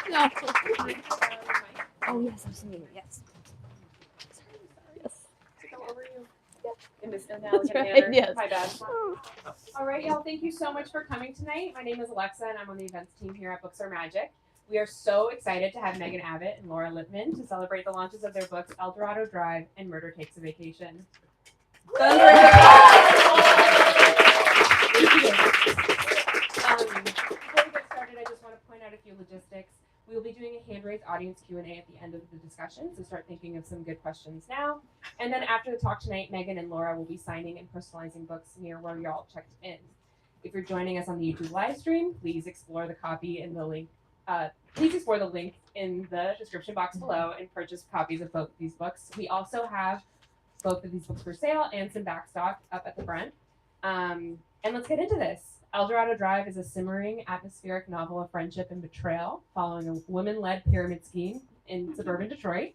No. Oh, yes, absolutely. Yes. Yes. Go over you. In this That's inelegant right, manner. yes. Hi, Beth. All right, y'all. Thank you so much for coming tonight. My name is Alexa, and I'm on the events team here at Books Are Magic. We are so excited to have Megan Abbott and Laura Lippman to celebrate the launches of their books Dorado Drive and Murder Takes a Vacation. Before we get started, I just want to point out a few logistics. We will be doing a hand-raised audience Q&A at the end of the discussion, so start thinking of some good questions now. And then after the talk tonight, Megan and Laura will be signing and personalizing books near where y'all checked in. If you're joining us on the YouTube live stream, please explore the copy in the link. Please explore the link in the description box below and purchase copies of both of these books. We also have both of these books for sale and some backstock up at the front. And let's get into this. Dorado Drive is a simmering, atmospheric novel of friendship and betrayal following a women-led pyramid scheme in suburban Detroit.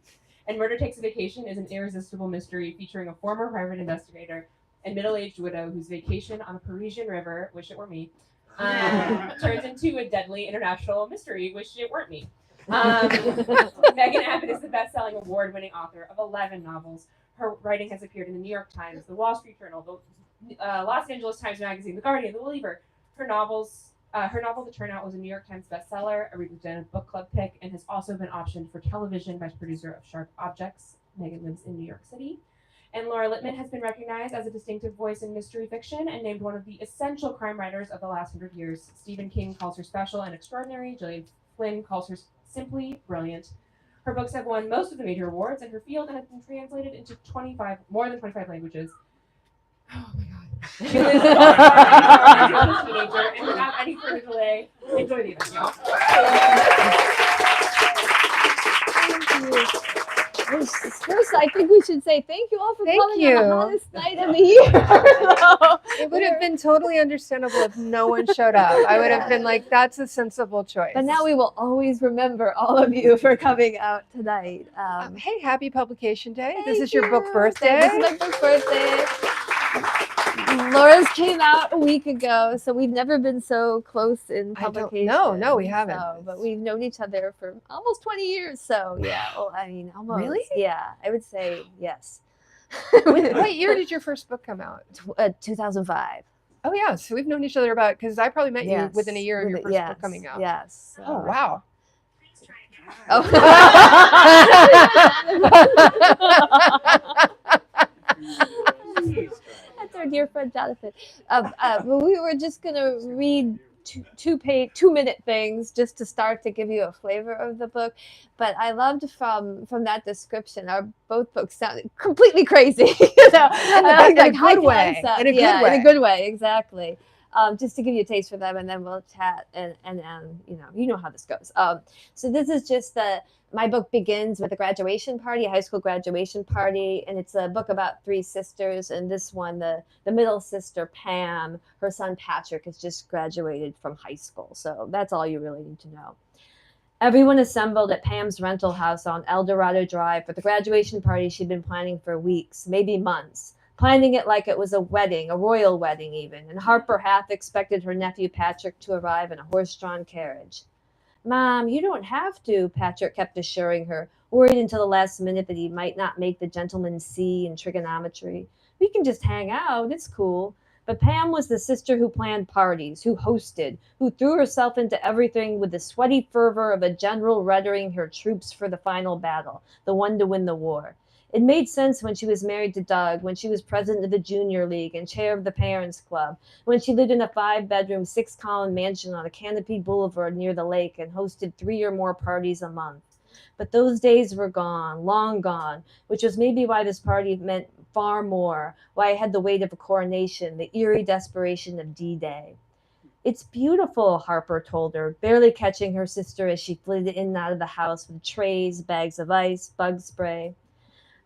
And Murder Takes a Vacation is an irresistible mystery featuring a former private investigator and middle-aged widow whose vacation on a Parisian river, wish it were me, turns into a deadly international mystery, wish it weren't me. Megan Abbott is the best-selling award-winning author of 11 novels. Her writing has appeared in the New York Times, the Wall Street Journal, the Los Angeles Times Magazine, The Guardian, The Believer. Her novel, The Turnout, was a New York Times bestseller, a Reader's Den book club pick, and has also been optioned for television by producer of Sharp Objects. Megan lives in New York City. And Laura Lippman has been recognized as a distinctive voice in mystery fiction and named one of the essential crime writers of the last 100 years. Stephen King calls her special and extraordinary. Gillian Flynn calls her simply brilliant. Her books have won most of the major awards in her field and have been translated into more than 25 languages. Oh my God. She lives in a teenager, and without any further delay, enjoy the event, y'all. Thank you. First, I think we should say thank you all for coming on the hottest night of the year. It would have been totally understandable if no one showed up. I would have been like, that's a sensible choice. But now we will always remember all of you for coming out tonight. Hey, happy publication day. This is you. your book birthday. This is my book birthday. Laura's came out a week ago, so we've never been so close in publication. No, we haven't. But we've known each other for almost 20 years, so yeah. Well, I mean, almost. Really? Yeah, I would say yes. What year did your first book come out? 2005. Oh, yeah. So we've known each other because I probably met you within a year of your first book coming out. Yes. Oh, wow. Oh. That's our dear friend Jonathan. We were just gonna read two-minute things just to start to give you a flavor of the book, but I loved from that description. Our both books sounded completely crazy, you know, in a good way. In a good way, exactly. Just to give you a taste for them, and then we'll chat, and you know how this goes. So this is just my book begins with a graduation party, a high school graduation party, and it's a book about three sisters. And this one, the middle sister, Pam, her son Patrick has just graduated from high school. So that's all you really need to know. Everyone assembled at Pam's rental house on Dorado Drive for the graduation party she'd been planning for weeks, maybe months. Planning it like it was a wedding, a royal wedding even, and Harper half expected her nephew Patrick to arrive in a horse-drawn carriage. "Mom, you don't have to," Patrick kept assuring her, worried until the last minute that he might not make the gentleman C in trigonometry. "We can just hang out, it's cool." But Pam was the sister who planned parties, who hosted, who threw herself into everything with the sweaty fervor of a general readying her troops for the final battle, the one to win the war. It made sense when she was married to Doug, when she was president of the Junior League and chair of the Parents Club, when she lived in a 5-bedroom, 6-column mansion on a canopied boulevard near the lake and hosted 3 or more parties a month. But those days were gone, long gone, which was maybe why this party meant far more, why it had the weight of a coronation, the eerie desperation of D-Day. "It's beautiful," Harper told her, barely catching her sister as she flitted in and out of the house with trays, bags of ice, bug spray.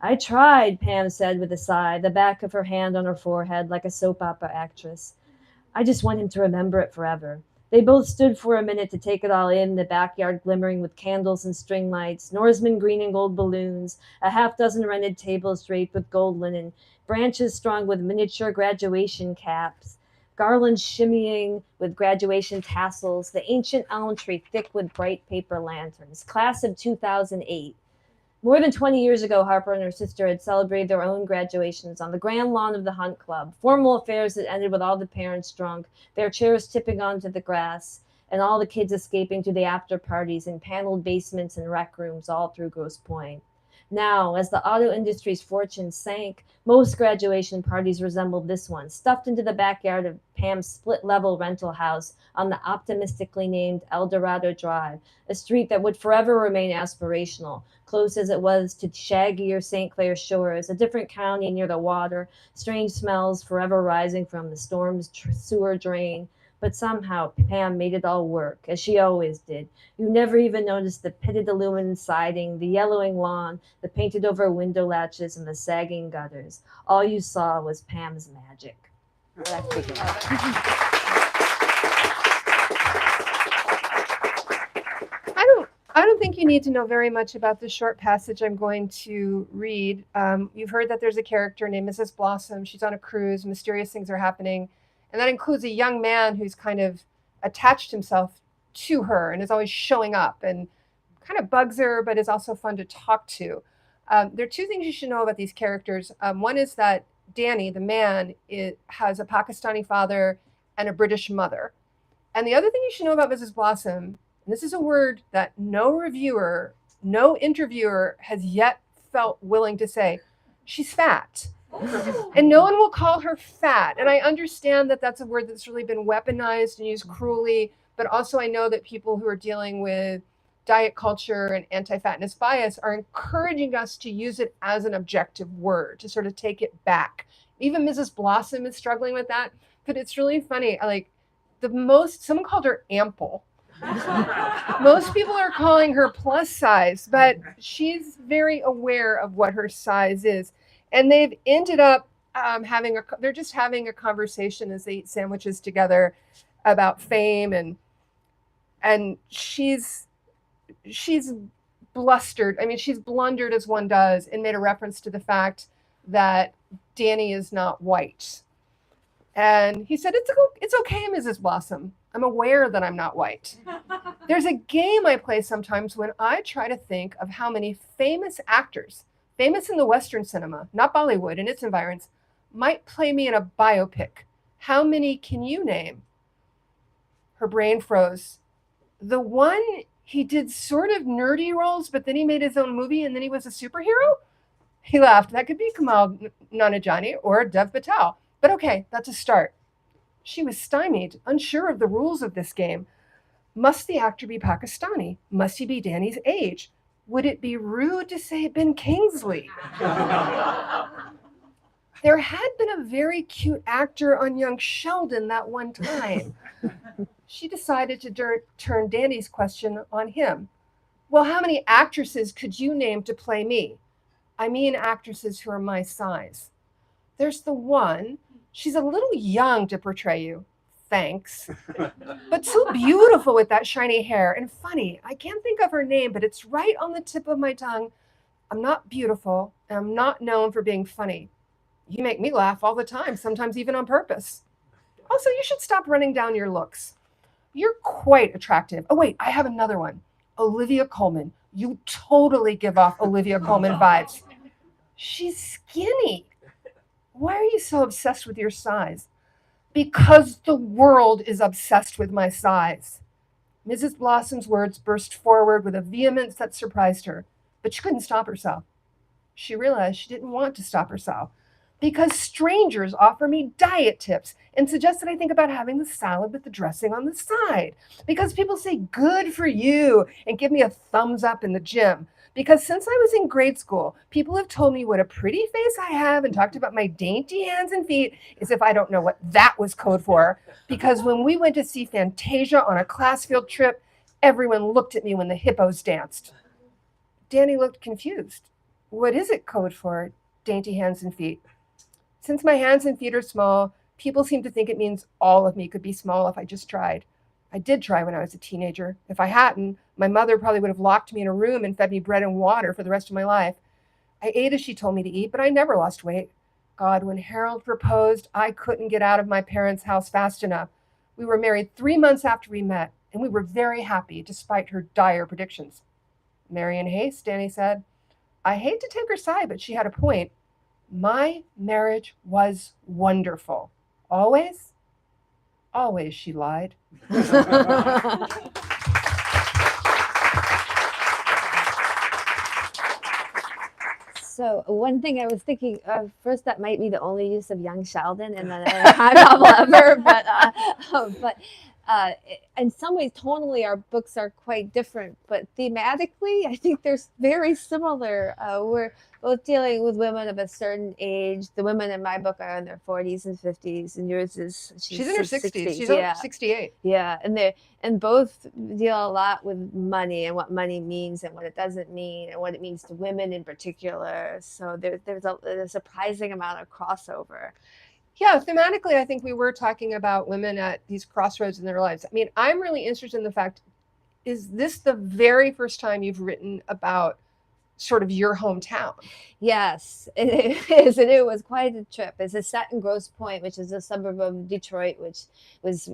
"I tried," Pam said with a sigh, the back of her hand on her forehead like a soap opera actress. "I just want him to remember it forever." They both stood for a minute to take it all in, the backyard glimmering with candles and string lights, Norseman green and gold balloons, a half-dozen rented tables draped with gold linen, branches strung with miniature graduation caps, garlands shimmying with graduation tassels, the ancient elm tree thick with bright paper lanterns. Class of 2008. More than 20 years ago, Harper and her sister had celebrated their own graduations on the grand lawn of the Hunt Club. Formal affairs that ended with all the parents drunk, their chairs tipping onto the grass, and all the kids escaping to the after parties in paneled basements and rec rooms all through Grosse Pointe. Now, as the auto industry's fortunes sank, most graduation parties resembled this one, stuffed into the backyard of Pam's split-level rental house on the optimistically named El Dorado Drive, a street that would forever remain aspirational, close as it was to shaggier St. Clair shores, a different county near the water, strange smells forever rising from the storm's sewer drain. But somehow Pam made it all work, as she always did. You never even noticed the pitted aluminum siding, the yellowing lawn, the painted-over window latches, and the sagging gutters. All you saw was Pam's magic. I don't think you need to know very much about the short passage I'm going to read. You've heard that there's a character named Mrs. Blossom. She's on a cruise. Mysterious things are happening. And that includes a young man who's kind of attached himself to her and is always showing up and kind of bugs her, but is also fun to talk to. There are two things you should know about these characters. One is that Danny, the man, has a Pakistani father and a British mother. And the other thing you should know about Mrs. Blossom, and this is a word that no reviewer, no interviewer has yet felt willing to say, she's fat. And no one will call her fat. And I understand that that's a word that's really been weaponized and used cruelly. But also I know that people who are dealing with diet culture and anti-fatness bias are encouraging us to use it as an objective word, to sort of take it back. Even Mrs. Blossom is struggling with that. But it's really funny. Someone called her ample. Most people are calling her plus size, but she's very aware of what her size is. And they've ended up they're just having a conversation as they eat sandwiches together about fame, and she's blustered. I mean, she's blundered as one does, and made a reference to the fact that Danny is not white. And he said, it's okay, Mrs. Blossom. I'm aware that I'm not white. There's a game I play sometimes when I try to think of how many famous actors, famous in the Western cinema, not Bollywood and its environs, might play me in a biopic. How many can you name? Her brain froze. The one he did sort of nerdy roles, but then he made his own movie and then he was a superhero? He laughed. That could be Kamal Nanjiani or Dev Patel. But okay, that's a start. She was stymied, unsure of the rules of this game. Must the actor be Pakistani? Must he be Danny's age? Would it be rude to say Ben Kingsley? There had been a very cute actor on Young Sheldon that one time. She decided to turn Danny's question on him. Well, how many actresses could you name to play me? I mean actresses who are my size. There's the one. She's a little young to portray you. Thanks. But so beautiful with that shiny hair. And funny, I can't think of her name, but it's right on the tip of my tongue. I'm not beautiful, and I'm not known for being funny. You make me laugh all the time, sometimes even on purpose. Also, you should stop running down your looks. You're quite attractive. Oh, wait, I have another one. Olivia Colman. You totally give off Olivia Colman vibes. She's skinny. Why are you so obsessed with your size? Because the world is obsessed with my size. Mrs. Blossom's words burst forward with a vehemence that surprised her, but she couldn't stop herself. She realized she didn't want to stop herself because strangers offer me diet tips and suggest that I think about having the salad with the dressing on the side. Because people say good for you and give me a thumbs up in the gym. Because since I was in grade school, people have told me what a pretty face I have and talked about my dainty hands and feet as if I don't know what that was code for. Because when we went to see Fantasia on a class field trip, everyone looked at me when the hippos danced. Danny looked confused. What is it code for, dainty hands and feet? Since my hands and feet are small, people seem to think it means all of me could be small if I just tried. I did try when I was a teenager. If I hadn't, my mother probably would have locked me in a room and fed me bread and water for the rest of my life. I ate as she told me to eat, but I never lost weight. God, when Harold proposed, I couldn't get out of my parents' house fast enough. We were married 3 months after we met, and we were very happy despite her dire predictions. Mary in haste, Danny said. I hate to take her side, but she had a point. My marriage was wonderful. Always? Always, she lied. So one thing I was thinking of first, that might be the only use of young Sheldon in an high novel ever, but in some ways, tonally, our books are quite different, but thematically, I think they're very similar. We're both dealing with women of a certain age. The women in my book are in their 40s and 50s, and yours is she's in her 60s. She's yeah. 68. Yeah, and both deal a lot with money and what money means and what it doesn't mean and what it means to women in particular. So there's a surprising amount of crossover. Yeah, thematically, I think we were talking about women at these crossroads in their lives. I mean, I'm really interested in the fact, is this the very first time you've written about sort of your hometown? Yes, it is, and it was quite a trip. It's set in Grosse Pointe, which is a suburb of Detroit, which was,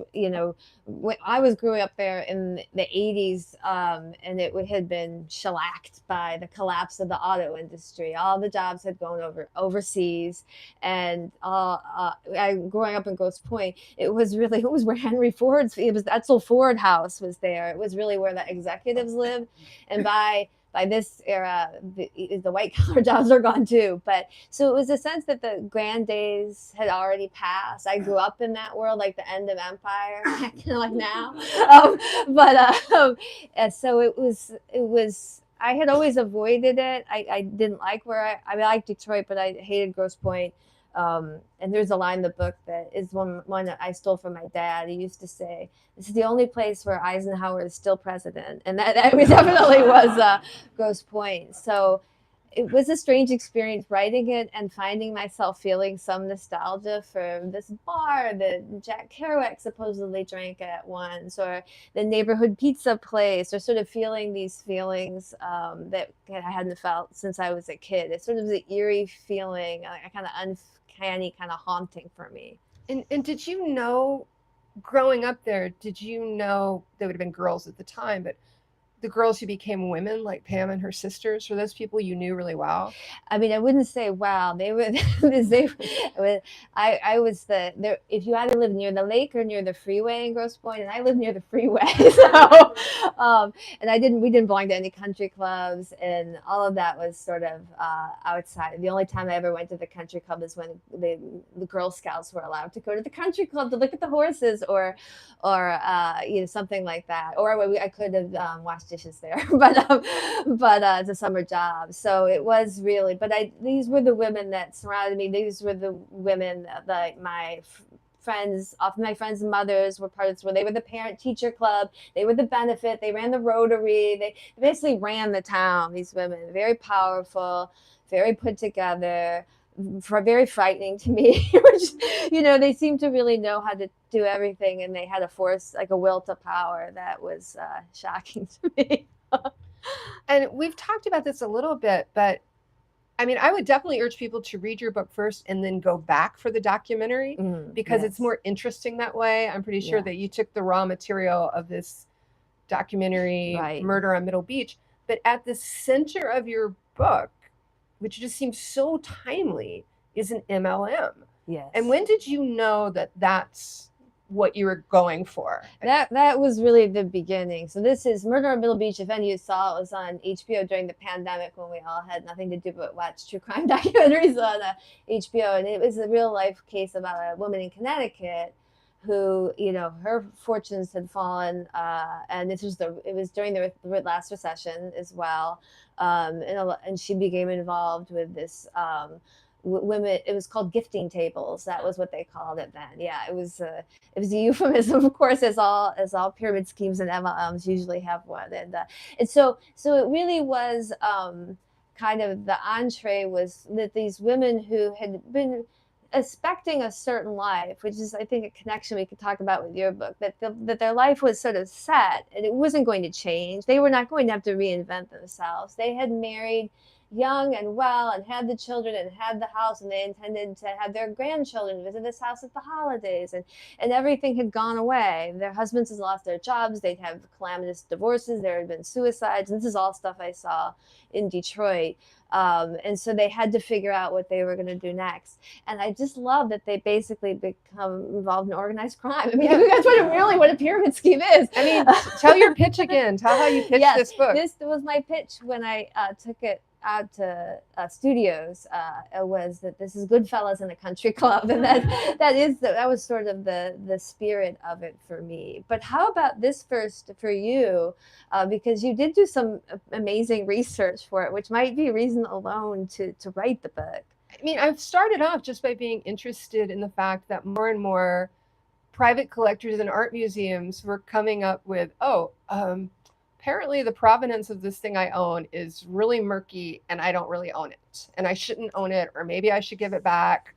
when I was growing up there in the 80s, and it had been shellacked by the collapse of the auto industry. All the jobs had gone overseas, and growing up in Grosse Pointe, it was where Henry Ford's, Etzel Ford House was there. It was really where the executives lived, and by this era, the white collar jobs are gone too. But so it was a sense that the grand days had already passed. I grew up in that world, like the end of Empire, kind of like now. So it was. I had always avoided it. I didn't like I liked Detroit, but I hated Grosse Pointe. And there's a line in the book that is one that I stole from my dad. He used to say, "This is the only place where Eisenhower is still president," and that definitely was Grosse Pointe. So it was a strange experience writing it and finding myself feeling some nostalgia for this bar that Jack Kerouac supposedly drank at once, or the neighborhood pizza place, or sort of feeling these feelings that I hadn't felt since I was a kid. It's sort of the eerie feeling, a kind of uncanny, kind of haunting for me. And did you know, growing up there, they would have been girls at the time, but the girls who became women, like Pam and her sisters, were those people you knew really well? I mean, I wouldn't say wow. They were. I was if you either lived near the lake or near the freeway in Grosse Pointe, and I lived near the freeway, so and we didn't belong to any country clubs, and all of that was sort of outside. The only time I ever went to the country club is when the Girl Scouts were allowed to go to the country club to look at the horses, or something like that, or I could have washed dishes there, but it's a summer job. So it was really, but these were the women that surrounded me. These were the women that my friends, often my friends' mothers were part of, where they were the parent teacher club, they were the benefit, they ran the Rotary, they basically ran the town. These women, very powerful, very put together, very frightening to me. Which, they seemed to really know how to do everything, and they had a force, like a will to power, that was shocking to me. And we've talked about this a little bit, but I mean, I would definitely urge people to read your book first and then go back for the documentary, because it's more interesting that way. I'm pretty sure that you took the raw material of this documentary, right, Murder on Middle Beach, but at the center of your book, which just seems so timely, is an MLM. Yes. And when did you know that that's what you were going for? That was really the beginning. So this is Murder on Middle Beach. If any of you saw, it was on HBO during the pandemic when we all had nothing to do but watch true crime documentaries on HBO. And it was a real life case about a woman in Connecticut who, her fortunes had fallen, and it was during the last recession as well, and she became involved with this women. It was called gifting tables. That was what they called it then. Yeah, it was a euphemism, of course, as all pyramid schemes and MLMs usually have one, and so it really was kind of the entree was that these women who had been expecting a certain life, which is, I think, a connection we could talk about with your book, that their life was sort of set and it wasn't going to change. They were not going to have to reinvent themselves. They had married young and well and had the children and had the house, and they intended to have their grandchildren visit this house at the holidays, and everything had gone away. Their husbands had lost their jobs, they'd have calamitous divorces, there had been suicides. This is all stuff I saw in Detroit. And so they had to figure out what they were going to do next. And I just love that they basically become involved in organized crime. I mean, that's what a pyramid scheme is. I mean, tell your pitch again. Tell how you pitched this book. This was my pitch when I took it out to studios. It was that this is Goodfellas in a country club, and that was sort of the spirit of it for me. But how about this first for you? Because you did do some amazing research for it, which might be a reason alone to write the book. I mean, I've started off just by being interested in the fact that more and more private collectors and art museums were coming up with, apparently the provenance of this thing I own is really murky and I don't really own it and I shouldn't own it, or maybe I should give it back.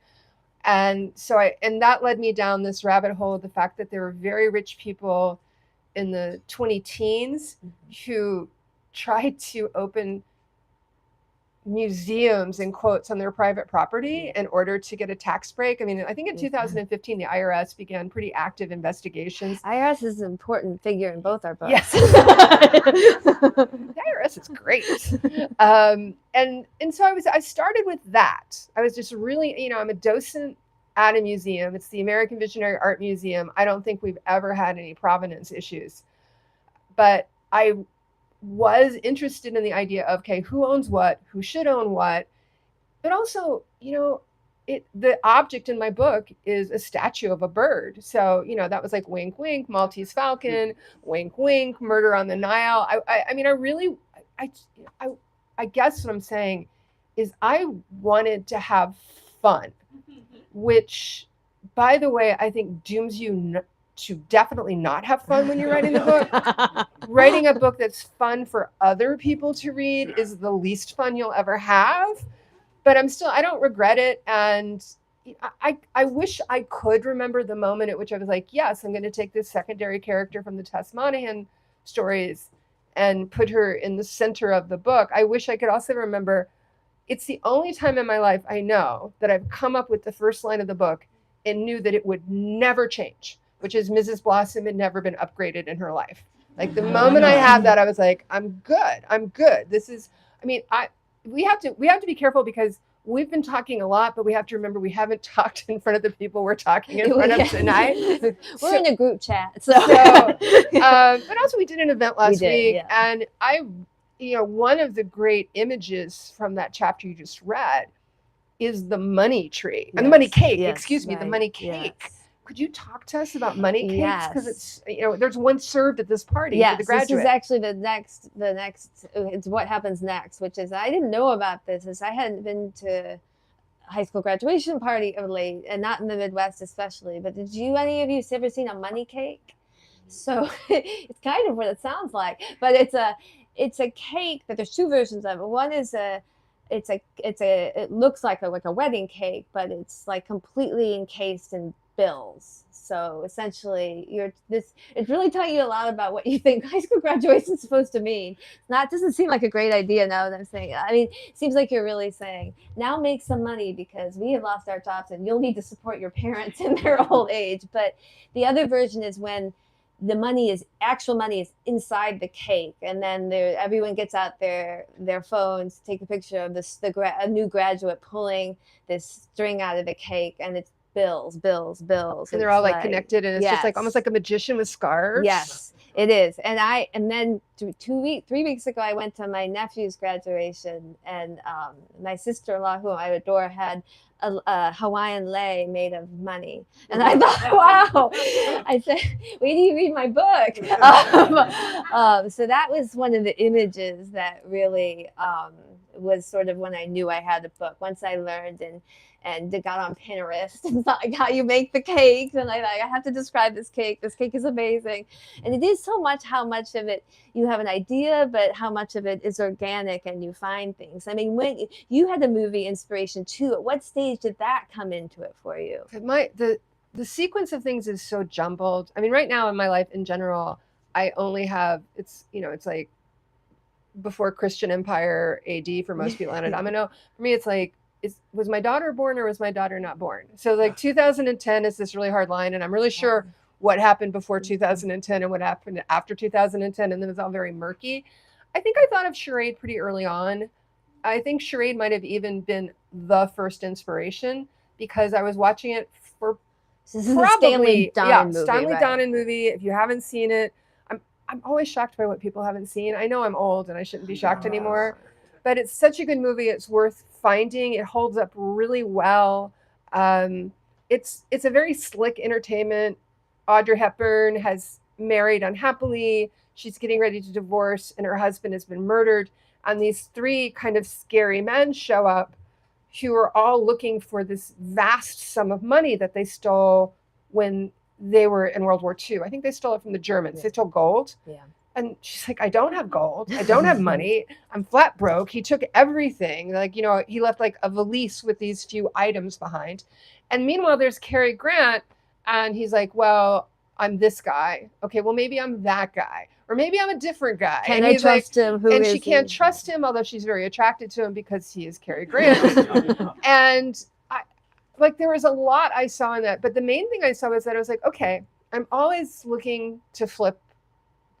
And so that led me down this rabbit hole of the fact that there were very rich people in the 20-teens who tried to open museums in quotes on their private property in order to get a tax break. I mean, I think in 2015 the IRS began pretty active investigations. IRS is an important figure in both our books. Yes. The IRS is great. And so I started with that. I was just really, I'm a docent at a museum. It's the American Visionary Art Museum. I don't think we've ever had any provenance issues, but I was interested in the idea of, okay, who owns what, who should own what, but also, the object in my book is a statue of a bird. So, that was like wink, wink, Maltese falcon, wink, wink, murder on the Nile. I guess what I'm saying is I wanted to have fun, which, by the way, I think dooms you to definitely not have fun when you're writing the book. Writing a book that's fun for other people to read is the least fun you'll ever have. But I don't regret it. And I wish I could remember the moment at which I was like, yes, I'm going to take this secondary character from the Tess Monahan stories and put her in the center of the book. I wish I could also remember it's the only time in my life I know that I've come up with the first line of the book and knew that it would never change, which is Mrs. Blossom had never been upgraded in her life. Like the moment I had that, I was like, I'm good. This is, we have to be careful because we've been talking a lot, but we have to remember we haven't talked in front of the people we're talking in front of tonight. We're in a group chat. So but also we did an event last week, yeah. And one of the great images from that chapter you just read is the money tree, and the money cake, the money cake. Yes. Could you talk to us about money cakes? Because it's, there's one served at this party for the graduate. This is actually the next, it's what happens next, which is, I didn't know about this, as I hadn't been to high school graduation party of late, and not in the Midwest especially, but did any of you ever seen a money cake? So it's kind of what it sounds like, but it's a cake that there's two versions of it. One is it looks like a wedding cake, but it's like completely encased in bills. So essentially it's really telling you a lot about what you think high school graduation is supposed to mean. It doesn't seem like a great idea now that I'm saying it. I mean, it seems like you're really saying, now make some money because we have lost our jobs and you'll need to support your parents in their old age. But the other version is when the actual money is inside the cake, and then everyone gets out their phones, take a picture of a new graduate pulling this string out of the cake, and it's bills. And they're all like connected, and it's just like almost like a magician with scarves. Yes, it is. And then 3 weeks ago, I went to my nephew's graduation, and my sister-in-law, who I adore, had a Hawaiian lei made of money. And I thought, wow. I said, wait till you read my book. So that was one of the images that really was sort of when I knew I had a book. Once I learned and got on Pinterest and thought like how you make the cakes, and I have to describe this cake. This cake is amazing. And it is so much how much of it you have an idea, but how much of it is organic and you find things. I mean, when you had a movie inspiration too, at what stage did that come into it for you? The sequence of things is so jumbled. I mean, right now in my life in general, I only have, it's like before Christian Empire AD for most people. And I don't know. For me, it's like, was my daughter born or was my daughter not born? So like 2010 is this really hard line, and I'm really sure what happened before 2010 and what happened after 2010, and then it's all very murky. I think I thought of charade pretty early on. I think charade might have even been the first inspiration because I was watching it for This is a Stanley Donen movie. Stanley right? Donen movie. If you haven't seen it, I'm always shocked by what people haven't seen. I know I'm old and I shouldn't be shocked anymore, but it's such a good movie. It's worth finding. It holds up really well. It's a very slick entertainment. Audrey Hepburn has married unhappily. She's getting ready to divorce, and her husband has been murdered. And these three kind of scary men show up who are all looking for this vast sum of money that they stole when they were in World War II. I think they stole it from the Germans. Yeah. They stole gold. Yeah. And she's like, I don't have gold. I don't have money. I'm flat broke. He took everything. Like, you know, he left like a valise with these few items behind. And meanwhile, there's Cary Grant. And he's like, well, I'm this guy. Okay, well, maybe I'm that guy. Or maybe I'm a different guy. Can I trust him? And she can't trust him, although she's very attracted to him because he is Cary Grant. And like there was a lot I saw in that, but the main thing I saw was that I was like, okay, I'm always looking to flip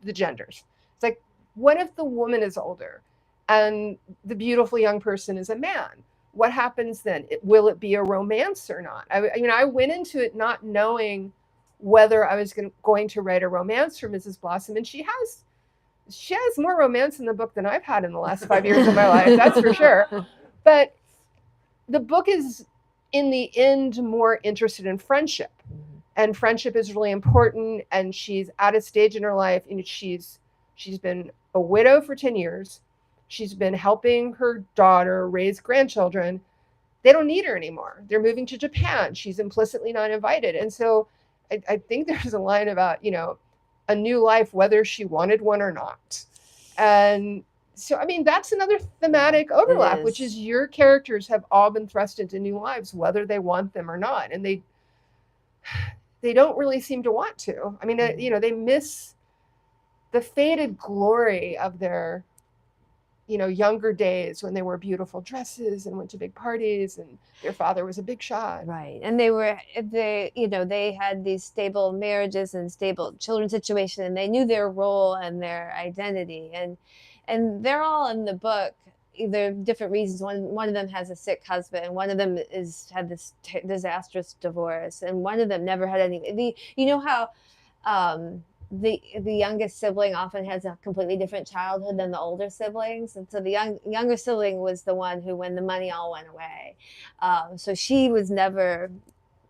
the genders. It's like, what if the woman is older and the beautiful young person is a man? What happens then? Will it be a romance or not? I went into it not knowing whether I was going to write a romance for Mrs. Blossom, and she has more romance in the book than I've had in the last 5 years of my life, that's for sure. But the book is, in the end, more interested in friendship. And friendship is really important. And she's at a stage in her life, and she's been a widow for 10 years. She's been helping her daughter raise grandchildren. They don't need her anymore. They're moving to Japan. She's implicitly not invited. And so I think there's a line about, you know, a new life, whether she wanted one or not. And so, I mean, that's another thematic overlap, which is your characters have all been thrust into new lives, whether they want them or not. And they don't really seem to want to. I mean, you know, they miss the faded glory of their, you know, younger days when they wore beautiful dresses and went to big parties and their father was a big shot. Right. And they had these stable marriages and stable children situation, and they knew their role and their identity. And they're all in the book, either different reasons. One of them has a sick husband, one of them had this disastrous divorce, and one of them never had any. You know how the youngest sibling often has a completely different childhood than the older siblings, and so the younger sibling was the one who, when the money all went away, so she was never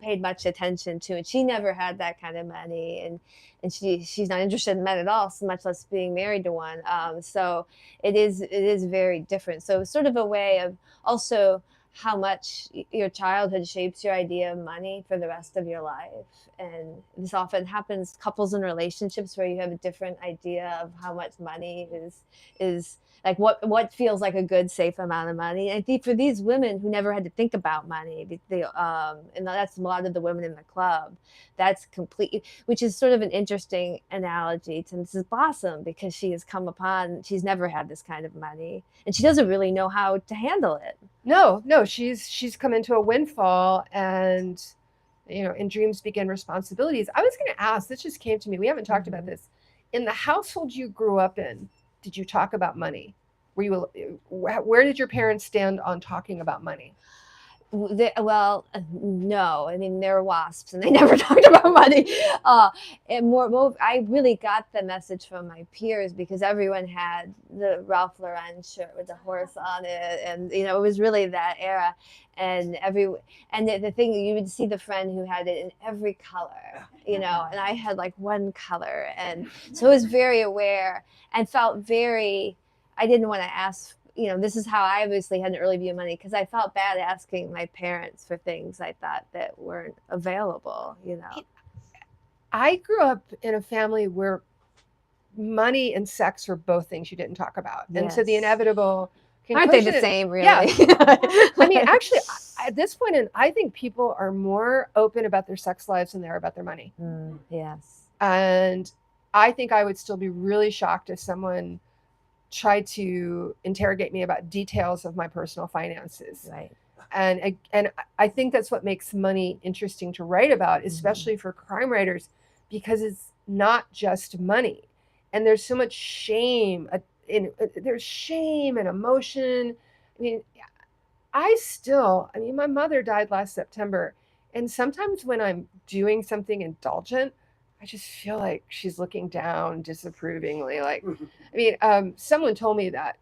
paid much attention to, and she never had that kind of money, and she's not interested in men at all, so much less being married to one. So it is very different. So it's sort of a way of also how much your childhood shapes your idea of money for the rest of your life. And this often happens couples and relationships where you have a different idea of how much money is like what feels like a good, safe amount of money. And I think for these women who never had to think about money, and that's a lot of the women in the club, that's completely, which is sort of an interesting analogy to Mrs. Blossom, because she's never had this kind of money, and she doesn't really know how to handle it. No, she's come into a windfall, and, you know, in dreams begin responsibilities. I was going to ask, this just came to me. We haven't talked about this. In the household you grew up in, did you talk about money? Where did your parents stand on talking about money? Well, no. I mean, they're wasps, and they never talked about money. And more, I really got the message from my peers, because everyone had the Ralph Lauren shirt with the horse on it, and you know, it was really that era. And the thing, you would see the friend who had it in every color, you know, and I had like one color, and so I was very aware and felt very. I didn't want to ask. You know, this is how I obviously had an early view of money, because I felt bad asking my parents for things I thought that weren't available, you know. I grew up in a family where money and sex were both things you didn't talk about. Yes. And so the inevitable conclusion, aren't they the same, really? Yeah. I mean, actually, at this point, I think people are more open about their sex lives than they are about their money. Yes. And I think I would still be really shocked if someone tried to interrogate me about details of my personal finances. Right. And I think that's what makes money interesting to write about, especially for crime writers, because it's not just money. And there's so much shame. There's shame and emotion. I mean, my mother died last September. And sometimes when I'm doing something indulgent, I just feel like she's looking down disapprovingly. Like, someone told me that,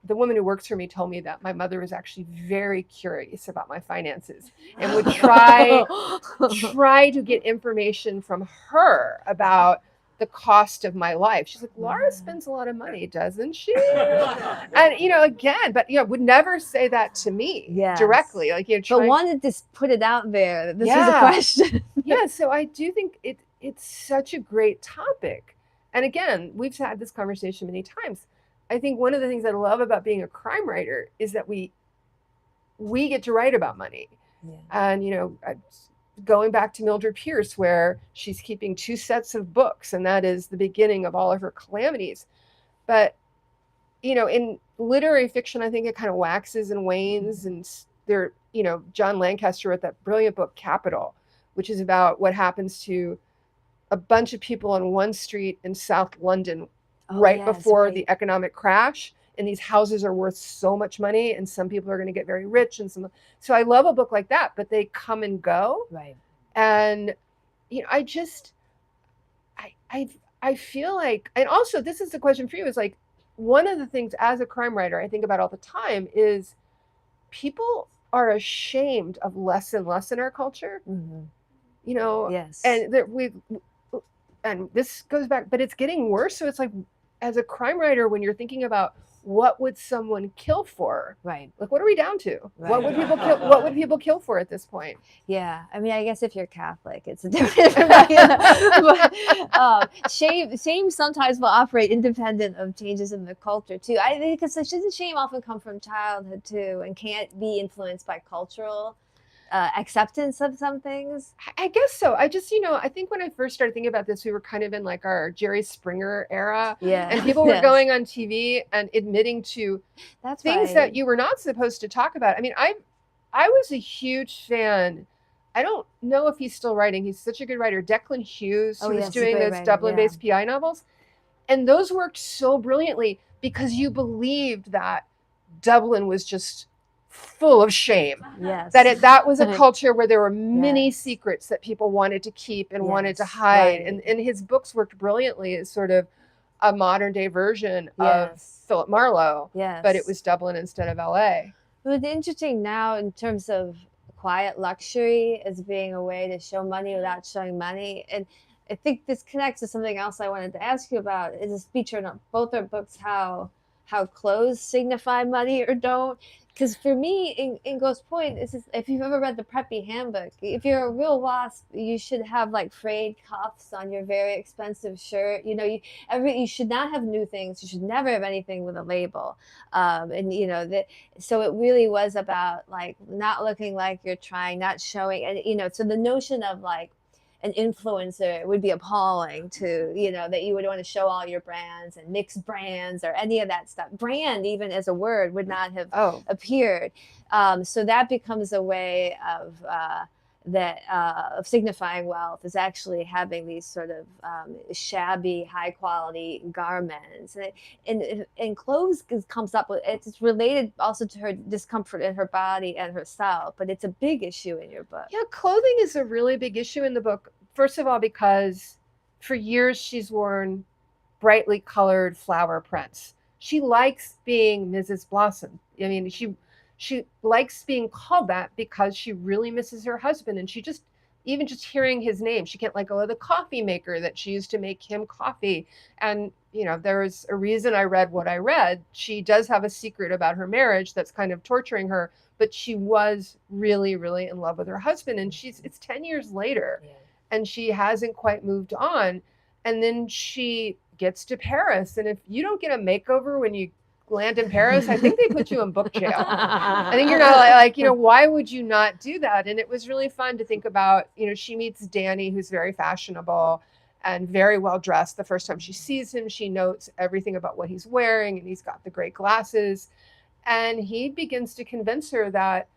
the woman who works for me told me that my mother was actually very curious about my finances and would try to get information from her about the cost of my life. She's like, Laura spends a lot of money, doesn't she? And again, but would never say that to me directly. Like, but wanted to put it out there. This was a question. Yeah. So I do think it's such a great topic. And again, we've had this conversation many times. I think one of the things I love about being a crime writer is that we get to write about money. Yeah. And, going back to Mildred Pierce, where she's keeping 2 sets of books, and that is the beginning of all of her calamities. But, in literary fiction, I think it kind of waxes and wanes. And John Lancaster wrote that brilliant book, Capital, which is about what happens to a bunch of people on one street in South London before the economic crash. And these houses are worth so much money, and some people are going to get very rich, so I love a book like that, but they come and go. Right. And I feel like, and also this is the question for you, is like, one of the things as a crime writer I think about all the time is people are ashamed of less and less in our culture. Yes. And this goes back, but it's getting worse. So it's like, as a crime writer, when you're thinking about what would someone kill for, right? Like, what are we down to? Right. What would people kill? What would people kill for at this point? Yeah, I mean, I guess if you're Catholic, it's a different. Shame sometimes will operate independent of changes in the culture too. I think because shame often come from childhood too, and can't be influenced by cultural acceptance of some things. I guess so. I just, I think when I first started thinking about this, we were kind of in like our Jerry Springer era. Yeah. And people were going on TV and admitting to things that you were not supposed to talk about. I mean, I was a huge fan. I don't know if he's still writing. He's such a good writer. Declan Hughes, who was doing those Dublin-based PI novels. And those worked so brilliantly because you believed that Dublin was just full of shame. Yes. That was a culture where there were many secrets that people wanted to keep and wanted to hide. Right. And his books worked brilliantly as sort of a modern day version of Philip Marlowe. Yes. But it was Dublin instead of LA. Well, it's interesting now in terms of quiet luxury as being a way to show money without showing money. And I think this connects to something else I wanted to ask you about. Is this feature in both our books how clothes signify money or don't? Because for me, in Ghost Point, if you've ever read the Preppy Handbook, if you're a real wasp, you should have like frayed cuffs on your very expensive shirt. You should not have new things. You should never have anything with a label. So it really was about like not looking like you're trying, not showing, and so the notion of like an influencer would be appalling to, that you would want to show all your brands and mix brands or any of that stuff. Brand, even as a word, would not have appeared. So that becomes a way of signifying wealth, is actually having these sort of shabby, high quality garments. And clothes comes up with, it's related also to her discomfort in her body and herself, but it's a big issue in your book. Yeah, clothing is a really big issue in the book. First of all, because for years she's worn brightly colored flower prints. She likes being Mrs. Blossom. I mean, she likes being called that because she really misses her husband. And even just hearing his name, she can't let go of the coffee maker that she used to make him coffee. And, there was a reason I read what I read. She does have a secret about her marriage that's kind of torturing her, but she was really, really in love with her husband. And it's 10 years later and she hasn't quite moved on. And then she gets to Paris. And if you don't get a makeover when you land in Paris, I think they put you in book jail. I think you're not like, why would you not do that? And it was really fun to think about, she meets Danny, who's very fashionable. and very well dressed. The first time she sees him, she notes everything about what he's wearing, and he's got the great glasses. And he begins to convince her that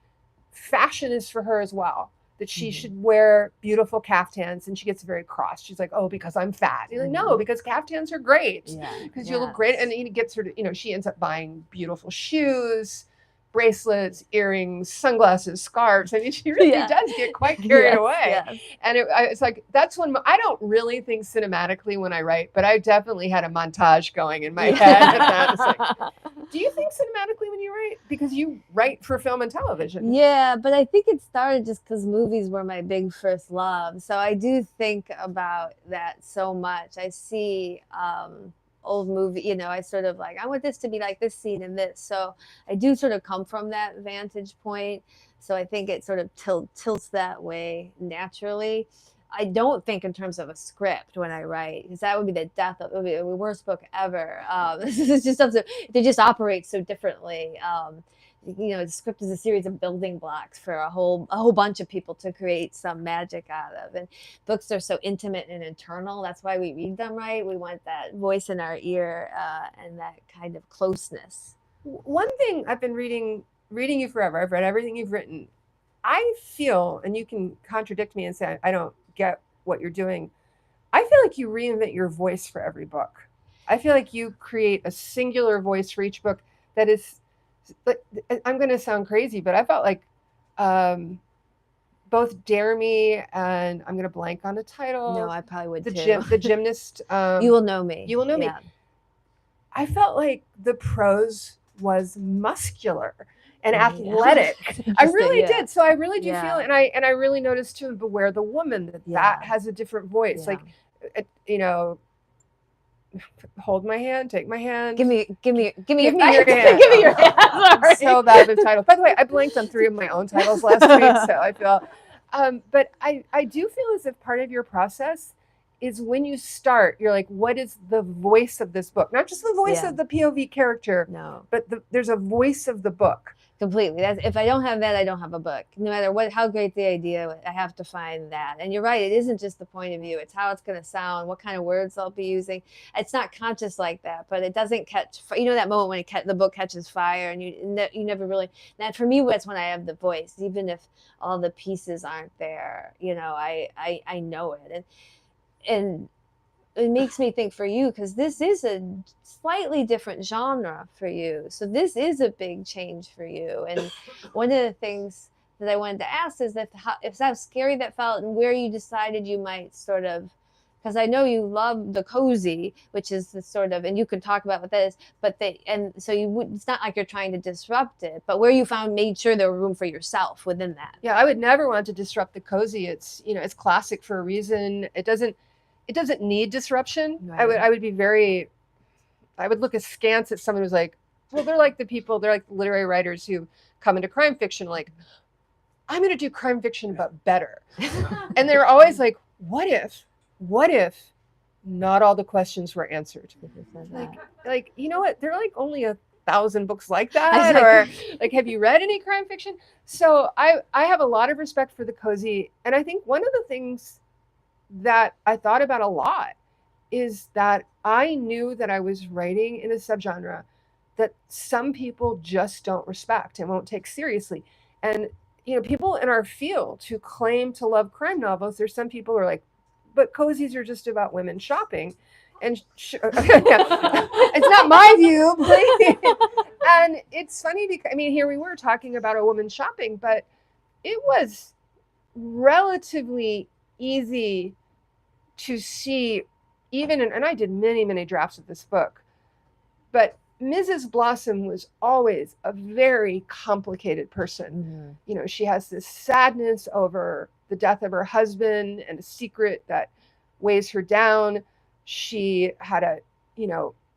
fashion is for her as well, that she should wear beautiful caftans. And she gets very cross. She's like, oh, because I'm fat. He's like, no, because caftans are great. Because you look great. And he gets her to, she ends up buying beautiful shoes, bracelets, earrings, sunglasses, scarves. I mean, she really does get quite carried away. And it's like, that's when I don't really think cinematically when I write, but I definitely had a montage going in my head. At that. Like, do you think cinematically when you write? Because you write for film and television. Yeah, but I think it started just because movies were my big first love. So I do think about that so much. I see old movie, I sort of like, I want this to be like this scene and this. So I do sort of come from that vantage point. So I think it sort of tilts that way naturally. I don't think in terms of a script when I write, because that would be the death of, it would be the worst book ever. This is just something, they just operate so differently. The script is a series of building blocks for a whole bunch of people to create some magic out of. And books are so intimate and internal. That's why we read them, right? We want that voice in our ear and that kind of closeness. One thing, I've been reading you forever. I've read everything you've written. I feel, and you can contradict me and say I don't get what you're doing, I feel like you reinvent your voice for every book. I feel like you create a singular voice for each book that is, I'm going to sound crazy, but I felt like both Dare Me and I'm going to blank on the title. No, I probably would too. The gymnast. You Will Know Me. You Will Know Me. I felt like the prose was muscular and athletic. I really did. So I really do feel, and I really noticed too, Beware the Woman, that has a different voice. Like, hold my hand, take my hand. Give me your hand. Give me your hand. So bad with titles. By the way, I blanked on 3 of my own titles last week, so I feel. But I do feel as if part of your process is when you start, you're like, what is the voice of this book? Not just the voice of the POV character, but there's a voice of the book. Completely. If I don't have that, I don't have a book. No matter how great the idea, I have to find that. And you're right, it isn't just the point of view. It's how it's going to sound, what kind of words I'll be using. It's not conscious like that, but it doesn't catch. That moment when the book catches fire, and you never really. That for me, that's when I have the voice, even if all the pieces aren't there. I know it, and it makes me think for you, because this is a slightly different genre for you. So this is a big change for you. And one of the things that I wanted to ask is if how scary that felt, and where you decided you might sort of, because I know you love the cozy, which is the sort of, and you can talk about what that is, so it's not like you're trying to disrupt it, but where you made sure there was room for yourself within that. Yeah, I would never want to disrupt the cozy. It's, it's classic for a reason. It doesn't need disruption. Right. I would look askance at someone who's like, well, they're like literary writers who come into crime fiction, like, I'm going to do crime fiction, but better. And they're always like, what if not all the questions were answered? Like, you know what? There are like only 1,000 books like that. Or like, have you read any crime fiction? So I have a lot of respect for the cozy. And I think one of the things that I thought about a lot is that I knew that I was writing in a subgenre that some people just don't respect and won't take seriously. And, people in our field who claim to love crime novels, there's some people who are like, but cozies are just about women shopping. And it's not my view, please. And it's funny because, here we were talking about a woman shopping, but it was relatively easy to see, and I did many, many drafts of this book, but Mrs. Blossom was always a very complicated person. Mm-hmm. She has this sadness over the death of her husband and a secret that weighs her down. She had a,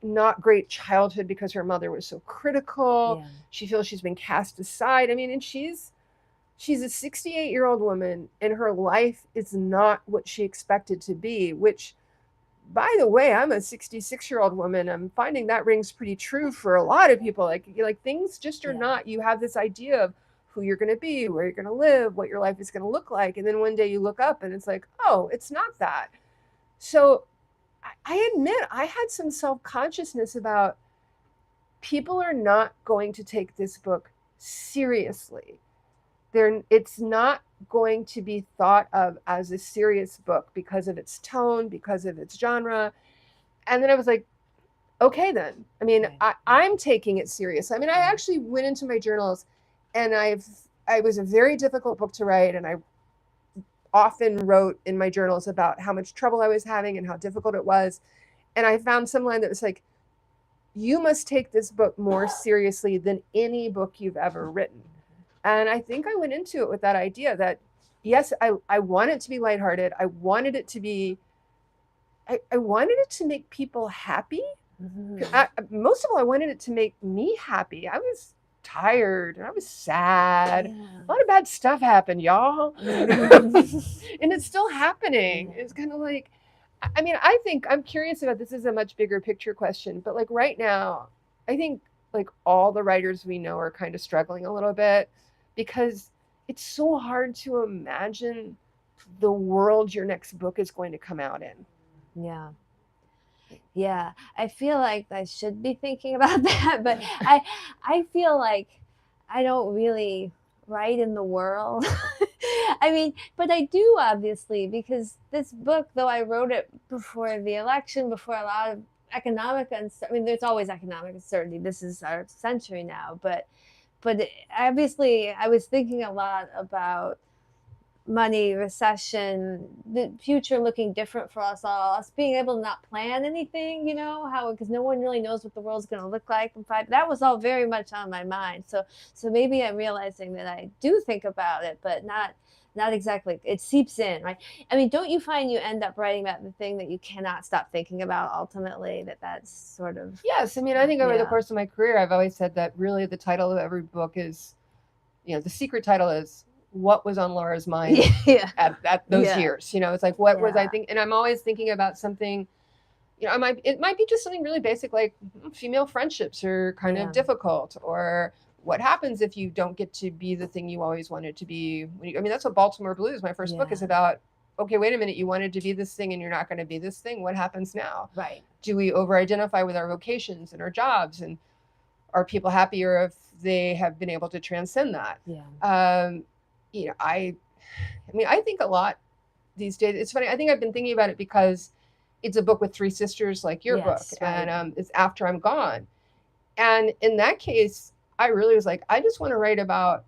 not great childhood because her mother was so critical. Yeah. She feels she's been cast aside. And she's a 68-year-old woman, and her life is not what she expected to be, which, by the way, I'm a 66-year-old woman. I'm finding that rings pretty true for a lot of people. Like things just are not, you have this idea of who you're going to be, where you're going to live, what your life is going to look like. And then one day you look up and it's like, oh, it's not that. So I admit I had some self-consciousness about people are not going to take this book seriously. It's not going to be thought of as a serious book because of its tone, because of its genre. And then I was like, okay, then. I mean, Right. I'm taking it serious. I mean, I actually went into my journals, and I was a very difficult book to write, and I often wrote in my journals about how much trouble I was having and how difficult it was. And I found some line that was like, you must take this book more seriously than any book you've ever written. And I think I went into it with that idea that, yes, I want it to be lighthearted. I wanted it to be, I wanted it to make people happy. Most of all, I wanted it to make me happy. I was tired and I was sad. Yeah. A lot of bad stuff happened, y'all. And it's still happening. It's kind of like, I mean, I think I'm curious about this is a much bigger picture question, but like right now, I think like all the writers we know are kind of struggling a little bit because it's so hard to imagine the world your next book is going to come out in. Yeah. Yeah. I feel like I should be thinking about that, but I feel like I don't really write in the world. I mean, but I do obviously, because this book, though I wrote it before the election, before a lot of economic uncertainty. I mean, there's always economic uncertainty. This is our century now, but obviously I was thinking a lot about money, recession, the future looking different for us all, us being able to not plan anything, you know, how, because no one really knows what the world's going to look like in 5. That was all very much on my mind. So maybe I'm realizing that I do think about it, but not exactly. It seeps in, right? I mean, don't you find you end up writing about the thing that you cannot stop thinking about ultimately? That's sort of. Yes. I mean, I think over the Yeah. course of my career, I've always said that really the title of every book is, you know, the secret title is what was on Laura's mind Yeah. at those Yeah. years. You know, it's like, what was I Yeah. thinking? And I'm always thinking about something, you know, it might be just something really basic, like female friendships are kind Yeah. of difficult, or what happens if you don't get to be the thing you always wanted to be. I mean, that's what Baltimore Blues, my first book, is Yeah. about. Okay, wait a minute, you wanted to be this thing and you're not going to be this thing. What happens now? Right. Do we over-identify with our vocations and our jobs? And are people happier if they have been able to transcend that? Yeah. You know, I mean, I think a lot these days. It's funny. I think I've been thinking about it because it's a book with 3 sisters, like your Yes, book, right. and it's after I'm gone. And in that case, I really was like, I just want to write about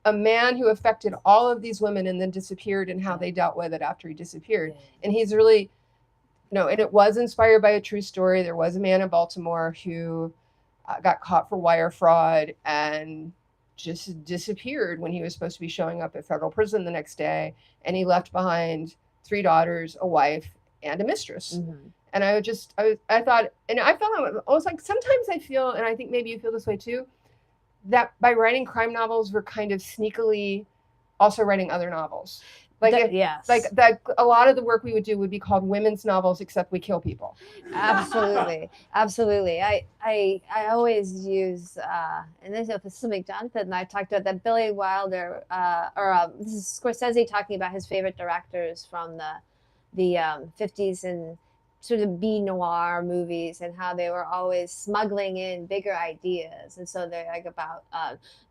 a man who affected all of these women and then disappeared, and how Yeah. they dealt with it after he disappeared. Yeah. And he's really, and it was inspired by a true story. There was a man in Baltimore who got caught for wire fraud and just disappeared when he was supposed to be showing up at federal prison the next day. And he left behind 3 daughters, a wife, and a mistress. Mm-hmm. And I thought, and I felt, I was like, sometimes I feel, and I think maybe you feel this way too, that by writing crime novels, we're kind of sneakily also writing other novels. Like, yes. like that, a lot of the work we would do would be called women's novels, except we kill people. Absolutely. Absolutely. I always use, and this is something Jonathan and I talked about, that Billy Wilder, this is Scorsese talking about his favorite directors from the 50s and sort of B-noir movies, and how they were always smuggling in bigger ideas. And so they're like about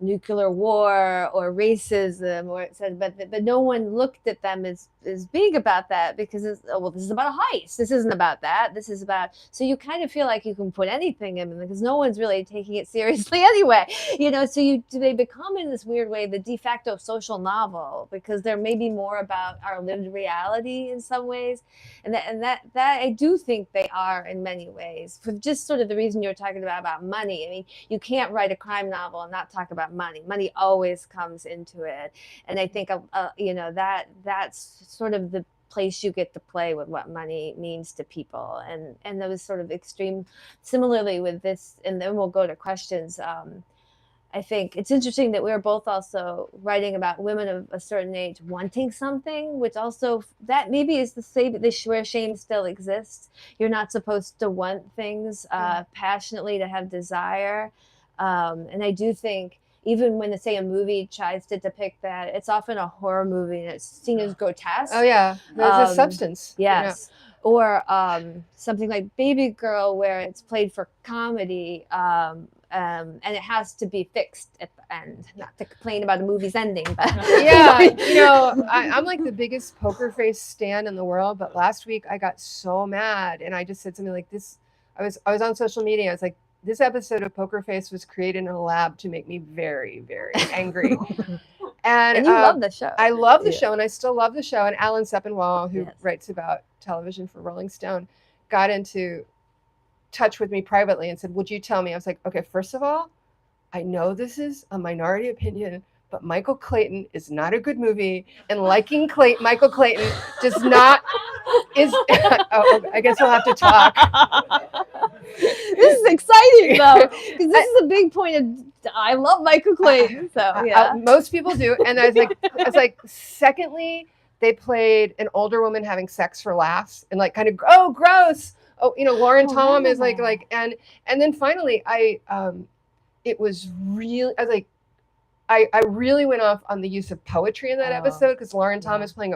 nuclear war or racism, or it said, but no one looked at them as being about that, because this is about a heist. This isn't about that. This is about, so you kind of feel like you can put anything in them because no one's really taking it seriously anyway, you know. So they become, in this weird way, the de facto social novel, because they're maybe more about our lived reality in some ways, and that I do think they are in many ways, for just sort of the reason you were talking about money. I mean, you can't write a crime novel and not talk about money. Money always comes into it, and I think you know, that's sort of the place you get to play with what money means to people, and those sort of extreme. Similarly with this, and then we'll go to questions. I think it's interesting that we're both also writing about women of a certain age wanting something, which also, that maybe is the same, where shame still exists. You're not supposed to want things passionately, to have desire. And I do think, even when, say, a movie tries to depict that, it's often a horror movie and it's seen as grotesque. Oh yeah, there's a substance. Yes. or something like Baby Girl, where it's played for comedy, and it has to be fixed at the end. Not to complain about a movie's ending, but Yeah, you know, I'm like the biggest poker face stan in the world, but last week I got so mad, and I just said something like this. I was on social media. I was like, this episode of Poker Face was created in a lab to make me very, very angry. and you love the show. I love the show, and I still love the show. And Alan Sepinwall, who Yes. writes about television for Rolling Stone, got into touch with me privately and said, would you tell me? I was like, okay, first of all, I know this is a minority opinion, but Michael Clayton is not a good movie, and liking Michael Clayton does not is. Oh, I guess we'll have to talk. This is exciting though, because this is a big point of. I love Michael Clayton, so yeah. Most people do, and I was like, secondly, they played an older woman having sex for laughs, and like kind of, oh, gross. Oh, you know, Lauren Tom is like, and then finally, it was really, I was like, I really went off on the use of poetry in that episode, because Lauren Tom is playing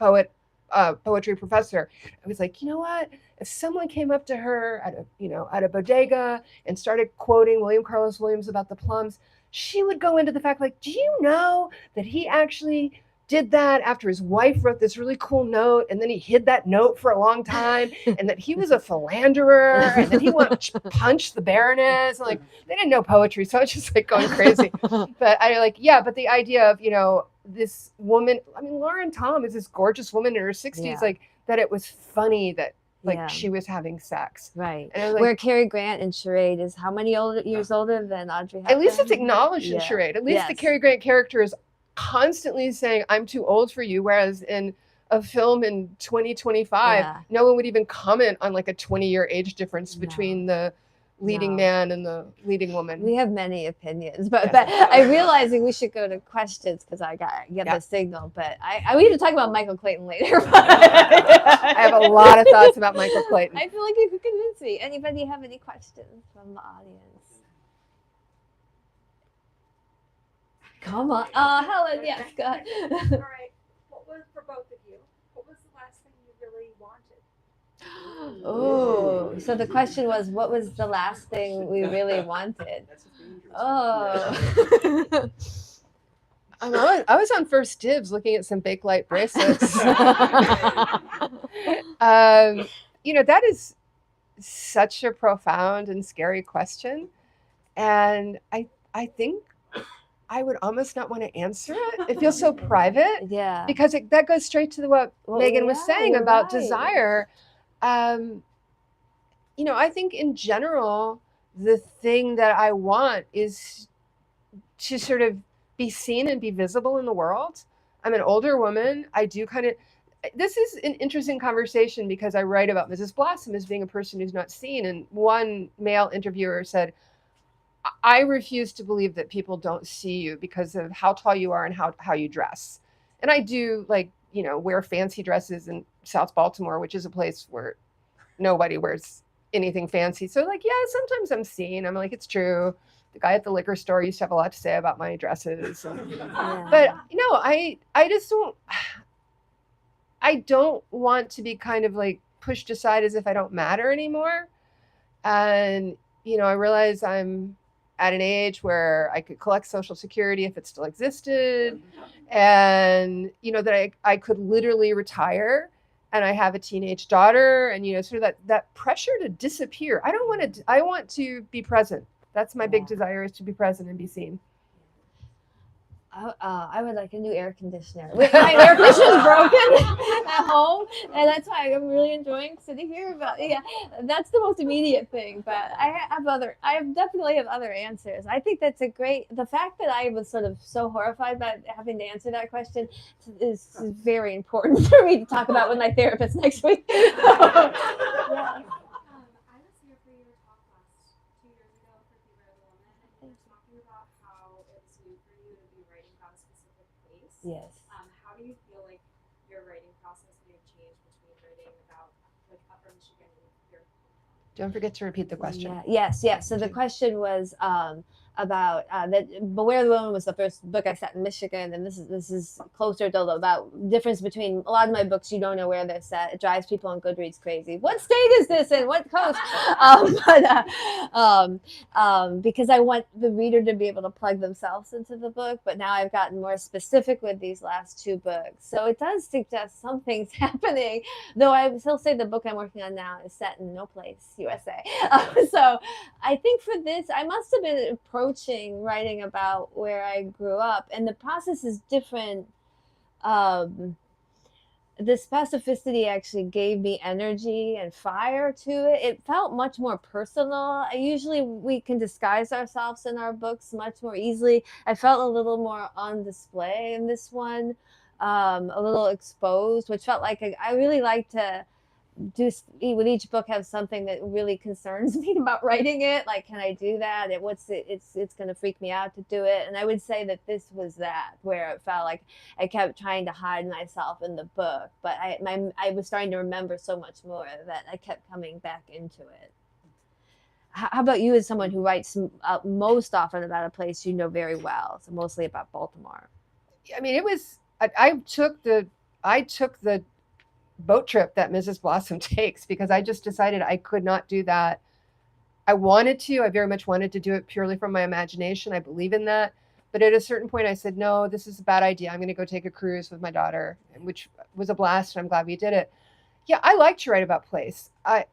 a poetry professor. I was like, you know what? If someone came up to her at a bodega and started quoting William Carlos Williams about the plums, she would go into the fact like, do you know that he actually did that after his wife wrote this really cool note, and then he hid that note for a long time, and that he was a philanderer, and then he went to punch the Baroness. Like, they didn't know poetry, so I was just like going crazy. But I like, yeah, but the idea of, you know, this woman, I mean, Lauren Tom is this gorgeous woman in her 60s, like, that it was funny that she was having sex. Right. And I was like, where Cary Grant in Charade is how many years older than Audrey Hepburn? At least it's acknowledged in Charade. At least the Cary Grant character is constantly saying, I'm too old for you, whereas in a film in 2025, no one would even comment on like a 20-year age difference between the leading man and the leading woman. We have many opinions, but I'm realizing we should go to questions because I get the signal. But we need to talk about Michael Clayton later. I have a lot of thoughts about Michael Clayton. I feel like you could convince me. Anybody have any questions from the audience? Come on. Helen, yes, go ahead. All right. What was, for both of you, what was the last thing you really wanted? Oh, so the question was, what was the last thing we really wanted? Oh. I was on First Dibs looking at some Bakelite bracelets. You know, that is such a profound and scary question. And I think I would almost not want to answer it. It feels so private. Yeah. Because that goes straight to what Megan was saying about desire. You know, I think in general, the thing that I want is to sort of be seen and be visible in the world. I'm an older woman. I do this is an interesting conversation because I write about Mrs. Blossom as being a person who's not seen. And one male interviewer said, I refuse to believe that people don't see you because of how tall you are and how you dress. And I do, like, you know, wear fancy dresses in South Baltimore, which is a place where nobody wears anything fancy. So like, yeah, sometimes I'm seen. I'm like, it's true. The guy at the liquor store used to have a lot to say about my dresses. But you know, I just don't want to be kind of like pushed aside as if I don't matter anymore. And, you know, I realize I'm at an age where I could collect Social Security if it still existed. And, you know, that I could literally retire, and I have a teenage daughter, and, you know, sort of that pressure to disappear. I want to be present. That's my big desire, is to be present and be seen. I would like a new air conditioner. My air conditioner is broken at home, and that's why I'm really enjoying sitting here. But yeah, that's the most immediate thing. But I definitely have other answers. I think that's the fact that I was sort of so horrified about having to answer that question is very important for me to talk about with my therapist next week. Yeah. Yes. How do you feel like your writing process may have changed between writing about like Upper Michigan and your Don't forget to repeat the question. Yes. So the question was about that Beware the Woman was the first book I set in Michigan, and this is closer to about difference between a lot of my books. You don't know where they're set. It drives people on Goodreads crazy. What state is this in? What coast? Because I want the reader to be able to plug themselves into the book. But now I've gotten more specific with these last two books, so it does suggest something's happening. Though I still say the book I'm working on now is set in no place, USA. So I think for this, I must have been approaching writing about where I grew up, and the process is different. The specificity actually gave me energy and fire to it. It felt much more personal. Usually we can disguise ourselves in our books much more easily. I felt a little more on display in this one, a little exposed, which felt like I really like to do with each book have something that really concerns me about writing it. Like, can I do that? It's going to freak me out to do it. And I would say that this was that, where it felt like I kept trying to hide myself in the book, but I was starting to remember so much more that I kept coming back into it. How about you, as someone who writes most often about a place you know very well, so mostly about Baltimore? I mean, I took the boat trip that Mrs. Blossom takes because I just decided I could not do that. I very much wanted to do it purely from my imagination. I believe in that. But at a certain point I said, no, this is a bad idea. I'm going to go take a cruise with my daughter, which was a blast. And I'm glad we did it. Yeah, I like to write about place. I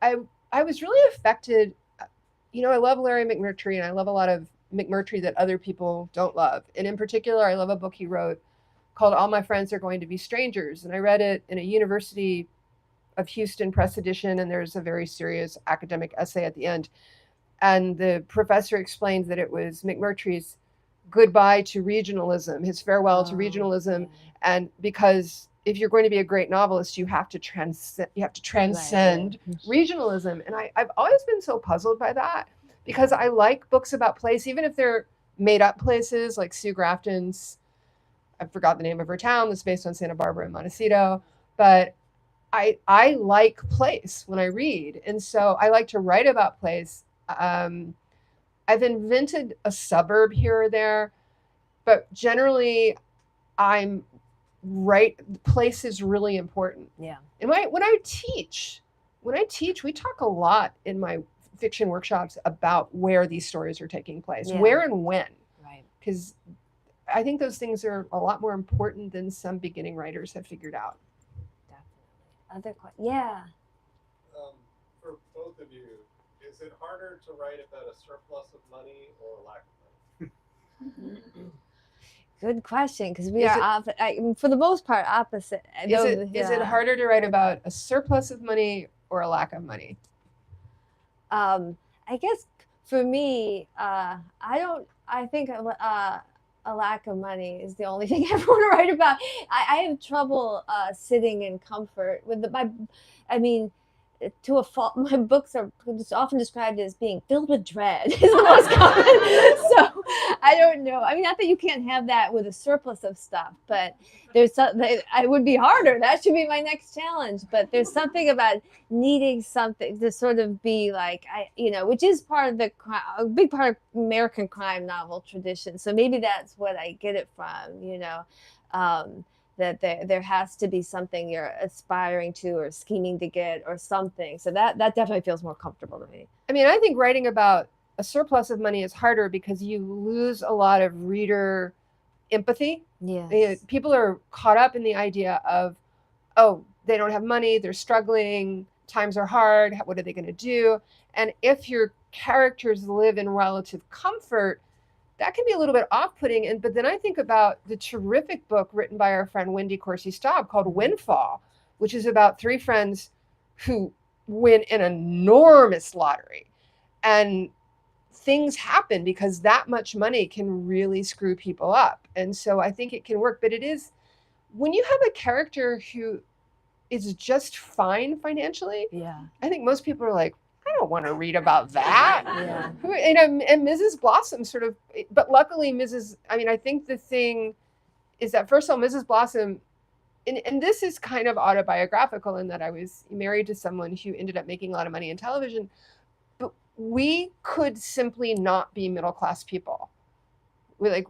was really affected. I love Larry McMurtry, and I love a lot of McMurtry that other people don't love. And in particular, I love a book he wrote called All My Friends Are Going to Be Strangers. And I read it in a University of Houston press edition, and there's a very serious academic essay at the end. And the professor explained that it was McMurtry's goodbye to regionalism, his farewell to regionalism. Yeah. And because if you're going to be a great novelist, you have to transcend regionalism. And I've always been so puzzled by that, because I like books about place, even if they're made up places, like Sue Grafton's, I forgot the name of her town, that's based on Santa Barbara and Montecito, but I like place when I read. And so I like to write about place. I've invented a suburb here or there, but generally place is really important. Yeah. And when I teach, we talk a lot in my fiction workshops about where these stories are taking place, where and when. Right. Because I think those things are a lot more important than some beginning writers have figured out. Definitely. Other questions? Yeah. For both of you, is it harder to write about a surplus of money or a lack of money? Good question, because we are for the most part opposite. Is it harder to write about a surplus of money or a lack of money? I guess for me, I think a lack of money is the only thing I ever want to write about. I have trouble sitting in comfort with to a fault. My books are often described as being filled with dread is the most common. So I don't know. I mean, not that you can't have that with a surplus of stuff, but it would be harder. That should be my next challenge. But there's something about needing something to sort of be like, which is part of a big part of American crime novel tradition. So maybe that's what I get it from, that there has to be something you're aspiring to or scheming to get or something. So that definitely feels more comfortable to me. I mean, I think writing about a surplus of money is harder because you lose a lot of reader empathy. Yes. People are caught up in the idea of, they don't have money, they're struggling, times are hard, what are they going to do? And if your characters live in relative comfort, that can be a little bit off-putting. But then I think about the terrific book written by our friend Wendy Corsi-Staub called Windfall, which is about three friends who win an enormous lottery. And things happen because that much money can really screw people up. And so I think it can work. But it is, when you have a character who is just fine financially, I think most people are like, I don't want to read about that. And Mrs. Blossom but luckily I think the thing is that, first of all, Mrs. Blossom, and this is kind of autobiographical in that I was married to someone who ended up making a lot of money in television, but we could simply not be middle-class people. we like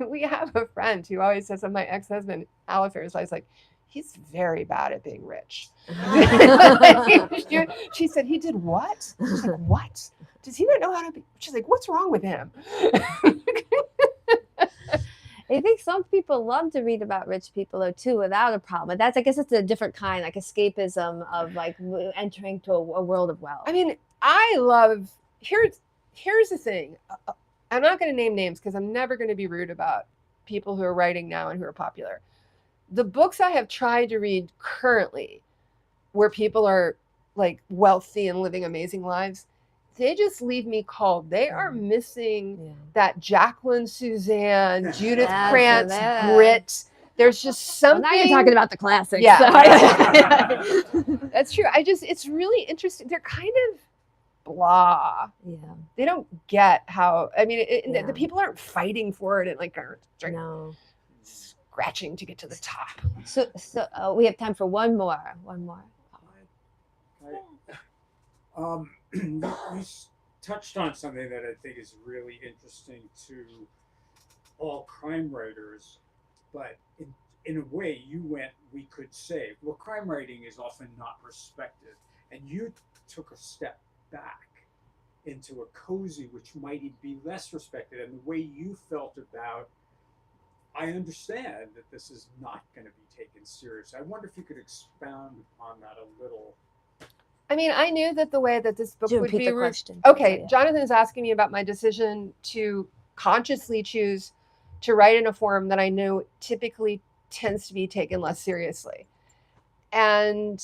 we have a friend who always says of my ex-husband, Al Affairs, I was like, he's very bad at being rich. She said, he did what? She's like, what? Does he not know how to be? She's like, what's wrong with him? I think some people love to read about rich people though too, without a problem. But I guess it's a different kind, like escapism of like entering to a world of wealth. I mean, I love, here's the thing. I'm not going to name names because I'm never going to be rude about people who are writing now and who are popular. The books I have tried to read currently where people are like wealthy and living amazing lives, they just leave me cold. They are missing that Jacqueline Suzanne, Judith Krantz grit. There's just something. Well, now you're talking about the classics. Yeah. So. That's true. It's really interesting. They're kind of blah. Yeah. They don't get how, I mean, the people aren't fighting for it and like aren't scratching to get to the top. So we have time for one more. You touched on something that I think is really interesting to all crime writers, but in a way we could say, well, crime writing is often not respected, and you took a step back into a cozy, which might be less respected, and the way you felt about, I understand that this is not going to be taken serious. I wonder if you could expound upon that a little. I mean, I knew that the way that this book would be question. Okay, yeah. Jonathan is asking me about my decision to consciously choose to write in a form that I know typically tends to be taken less seriously. And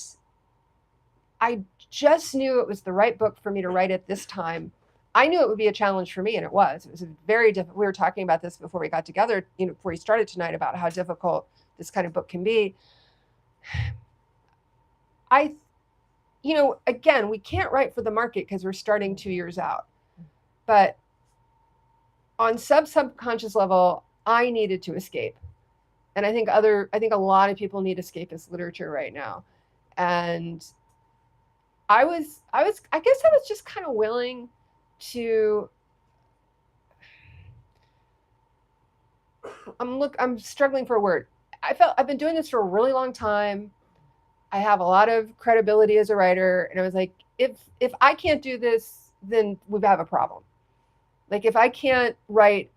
I just knew it was the right book for me to write at this time. I knew it would be a challenge for me, and it was. It was a very difficult. We were talking about this before we got together, before we started tonight, about how difficult this kind of book can be. Again, we can't write for the market because we're starting 2 years out. But on subconscious level, I needed to escape. And I think a lot of people need escapist literature right now. And I guess I was just kind of willing to, I'm struggling for a word. I've been doing this for a really long time. I have a lot of credibility as a writer. And I was like, if I can't do this, then we have a problem. Like if I can't write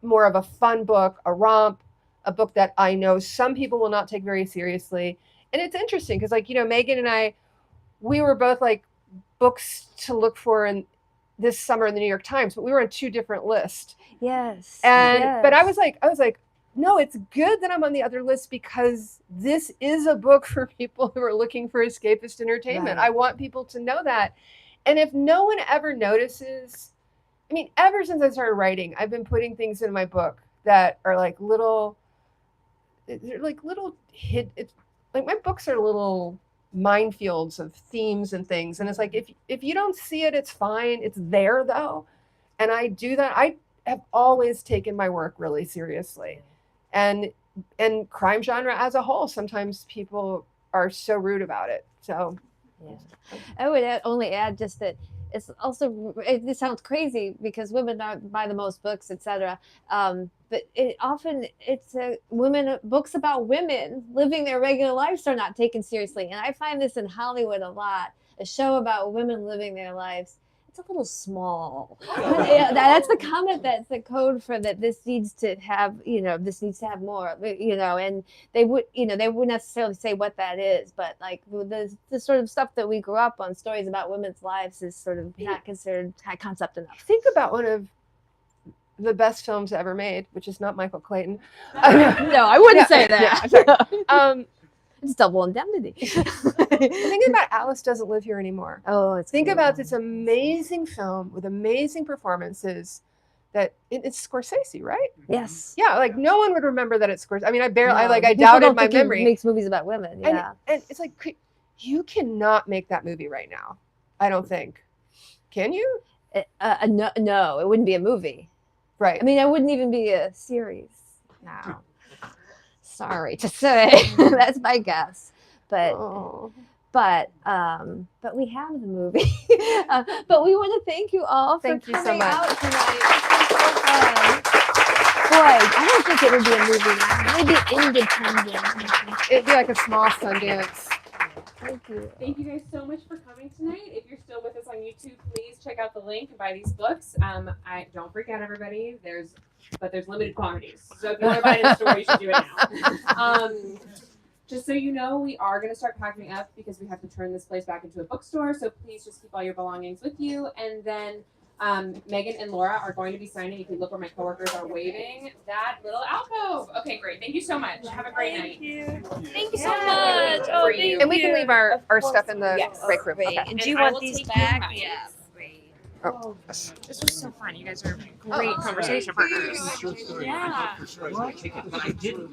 more of a fun book, a romp, a book that I know some people will not take very seriously. And it's interesting because Megan and I, we were both like books to look for in this summer in the New York Times, but we were on 2 different lists. Yes. But I was like, no, it's good that I'm on the other list because this is a book for people who are looking for escapist entertainment. Right. I want people to know that. And if no one ever notices, I mean, ever since I started writing, I've been putting things in my book that are like little hit. My books are little minefields of themes and things. And it's like, if you don't see it, it's fine. It's there though. And I do that. I have always taken my work really seriously. And crime genre as a whole, sometimes people are so rude about it. So I would only add just that it's also, it sounds crazy because women don't buy the most books, etc. But it's books about women living their regular lives are not taken seriously. And I find this in Hollywood a lot, a show about women living their lives. It's a little small. That's the comment. That's the code for that. This needs to have, this needs to have more, and they wouldn't necessarily say what that is, but like the sort of stuff that we grew up on, stories about women's lives, is sort of not considered high concept enough. Think about one of the best films ever made, which is not Michael Clayton. No, I wouldn't say that. Yeah, it's Double Indemnity. Thinking about Alice Doesn't Live Here Anymore. Oh, think about this amazing film with amazing performances. That it's Scorsese, right? Yes. Yeah, like no one would remember that it's Scorsese. I mean, I doubted my memory. He makes movies about women. Yeah, and it's like you cannot make that movie right now. I don't think. Can you? No, it wouldn't be a movie. Right. I mean, it wouldn't even be a series. No. Sorry to say, that's my guess, but we have the movie. But we want to thank you all for coming out tonight. This was so fun. think it would be a movie night. Maybe independent. It'd be like a small Sundance. Thank you. Thank you guys so much for coming tonight. If you're still with us on YouTube, please check out the link and buy these books. I don't freak out, everybody. There's limited quantities, so if you want to buy it in the store, you should do it now. Just so you know, we are going to start packing up because we have to turn this place back into a bookstore. So please just keep all your belongings with you. And then Megan and Laura are going to be signing. If you look where my coworkers are waving, that little alcove. Okay, great. Thank you so much. Have a great night. Thank you. Thank you so Yeah. much. For Oh, you. thank And we can you. leave our Of course. stuff in the Yes. break room. Great. Okay. And do you And I want will these take your back? mics. Yeah. Great. Oh, yes. This was so fun. You guys are great conversation partners. Yeah. But I didn't.